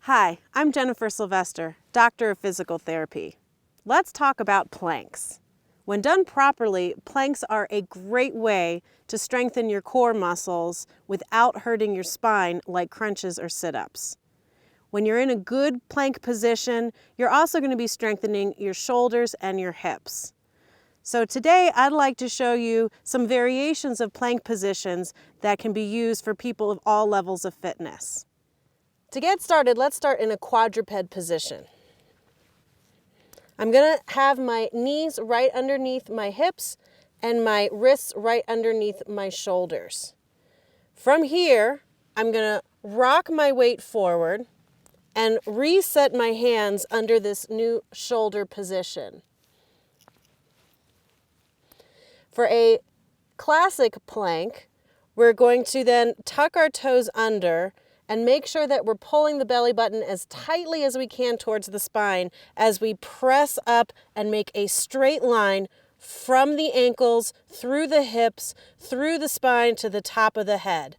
Hi, I'm Jennifer Sylvester, Doctor of Physical Therapy. Let's talk about planks. When done properly, planks are a great way to strengthen your core muscles without hurting your spine like crunches or sit-ups. When you're in a good plank position, you're also going to be strengthening your shoulders and your hips. So today I'd like to show you some variations of plank positions that can be used for people of all levels of fitness. To get started, let's start in a quadruped position. I'm going to have my knees right underneath my hips and my wrists right underneath my shoulders. From here, I'm going to rock my weight forward and reset my hands under this new shoulder position. For a classic plank, we're going to then tuck our toes under and make sure that we're pulling the belly button as tightly as we can towards the spine as we press up and make a straight line from the ankles, through the hips, through the spine to the top of the head.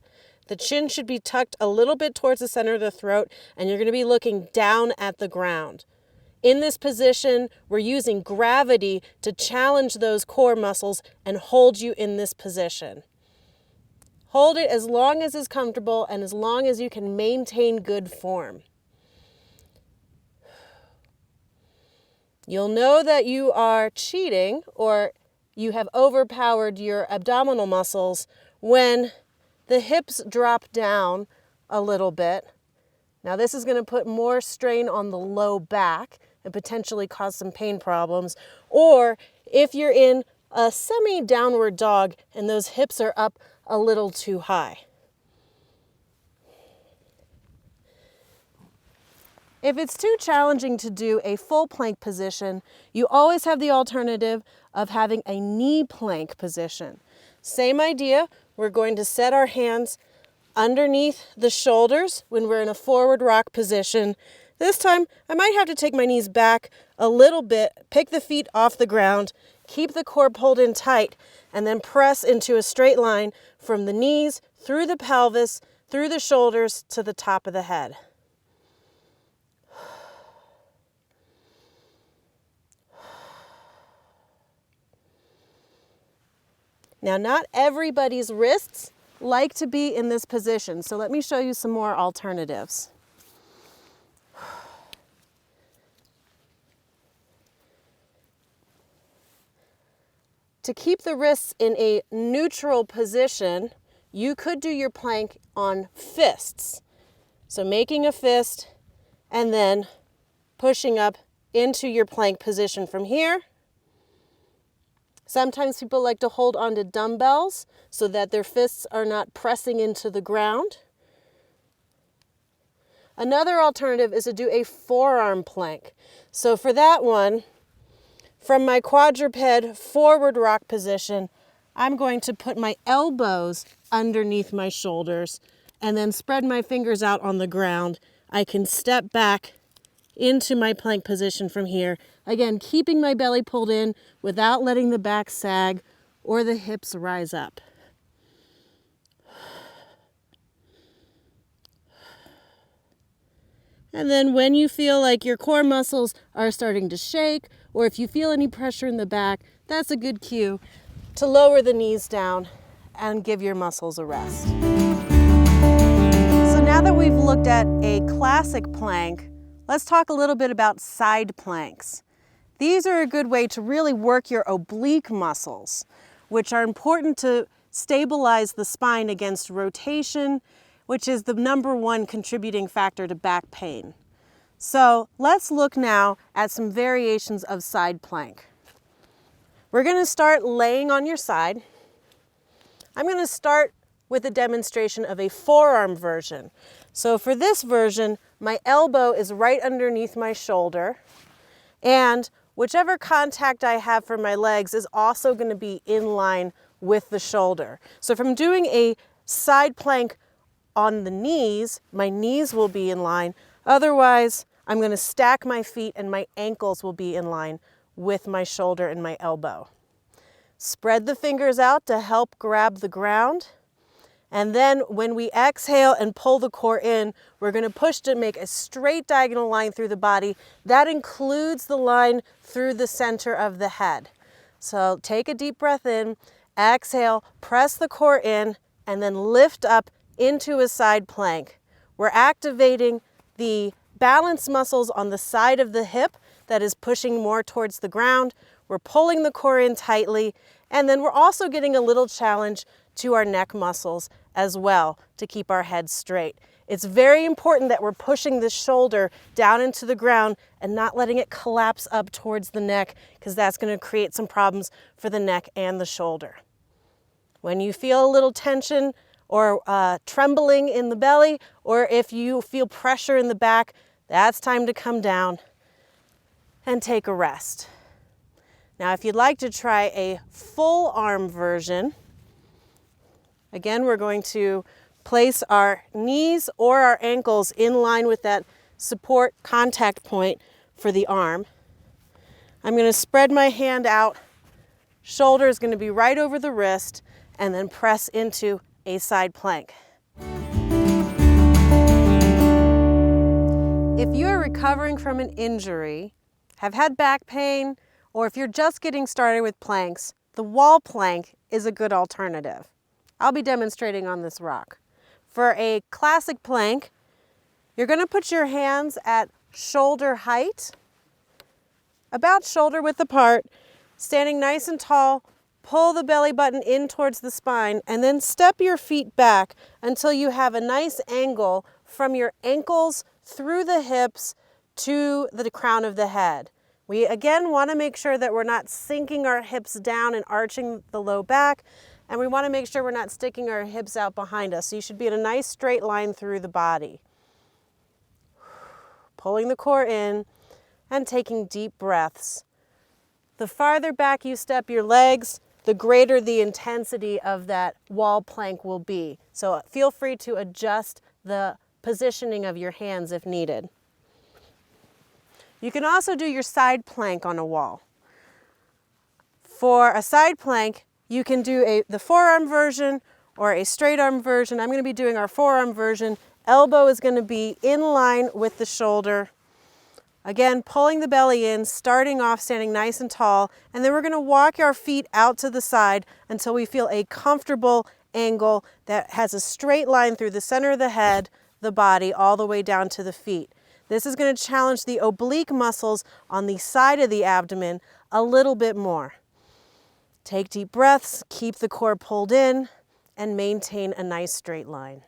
The chin should be tucked a little bit towards the center of the throat, and you're going to be looking down at the ground. In this position, we're using gravity to challenge those core muscles and hold you in this position. Hold it as long as is comfortable and as long as you can maintain good form. You'll know that you are cheating or you have overpowered your abdominal muscles when the hips drop down a little bit. Now this is going to put more strain on the low back and potentially cause some pain problems. Or if you're in a semi-downward dog and those hips are up a little too high. If it's too challenging to do a full plank position, you always have the alternative of having a knee plank position. Same idea, we're going to set our hands underneath the shoulders when we're in a forward rock position. This time, I might have to take my knees back a little bit, pick the feet off the ground, keep the core pulled in tight, and then press into a straight line from the knees, through the pelvis, through the shoulders, to the top of the head. Now, not everybody's wrists like to be in this position, so let me show you some more alternatives. To keep the wrists in a neutral position, you could do your plank on fists. So making a fist and then pushing up into your plank position from here. Sometimes people like to hold onto dumbbells so that their fists are not pressing into the ground. Another alternative is to do a forearm plank. So for that one, from my quadruped forward rock position, I'm going to put my elbows underneath my shoulders and then spread my fingers out on the ground. I can step back into my plank position from here. Again, keeping my belly pulled in without letting the back sag or the hips rise up. And then when you feel like your core muscles are starting to shake, or if you feel any pressure in the back, that's a good cue to lower the knees down and give your muscles a rest. So now that we've looked at a classic plank, let's talk a little bit about side planks. These are a good way to really work your oblique muscles, which are important to stabilize the spine against rotation, which is the #1 contributing factor to back pain. So let's look now at some variations of side plank. We're going to start laying on your side. I'm going to start with a demonstration of a forearm version. So for this version, my elbow is right underneath my shoulder, and whichever contact I have for my legs is also going to be in line with the shoulder. So if I'm doing a side plank on the knees, my knees will be in line. Otherwise, I'm going to stack my feet and my ankles will be in line with my shoulder and my elbow. Spread the fingers out to help grab the ground. And then when we exhale and pull the core in, we're going to push to make a straight diagonal line through the body. That includes the line through the center of the head. So take a deep breath in, exhale, press the core in, and then lift up into a side plank. We're activating the balance muscles on the side of the hip that is pushing more towards the ground. We're pulling the core in tightly, and then we're also getting a little challenge to our neck muscles as well to keep our head straight. It's very important that we're pushing the shoulder down into the ground and not letting it collapse up towards the neck, because that's going to create some problems for the neck and the shoulder. When you feel a little tension or trembling in the belly, or if you feel pressure in the back, that's time to come down and take a rest. Now, if you'd like to try a full arm version, again, we're going to place our knees or our ankles in line with that support contact point for the arm. I'm going to spread my hand out. Shoulder is going to be right over the wrist, and then press into a side plank. If you are recovering from an injury, have had back pain, or if you're just getting started with planks, the wall plank is a good alternative. I'll be demonstrating on this rock. For a classic plank, you're going to put your hands at shoulder height, about shoulder width apart, standing nice and tall. Pull the belly button in towards the spine, and then step your feet back until you have a nice angle from your ankles through the hips to the crown of the head. We again want to make sure that we're not sinking our hips down and arching the low back, and we want to make sure we're not sticking our hips out behind us. So you should be in a nice straight line through the body. Pulling the core in and taking deep breaths. The farther back you step your legs, the greater the intensity of that wall plank will be. So feel free to adjust the positioning of your hands if needed. You can also do your side plank on a wall. For a side plank, you can do the forearm version or a straight arm version. I'm going to be doing our forearm version. Elbow is going to be in line with the shoulder. Again, pulling the belly in, starting off standing nice and tall, and then we're going to walk our feet out to the side until we feel a comfortable angle that has a straight line through the center of the head, the body, all the way down to the feet. This is going to challenge the oblique muscles on the side of the abdomen a little bit more. Take deep breaths, keep the core pulled in, and maintain a nice straight line.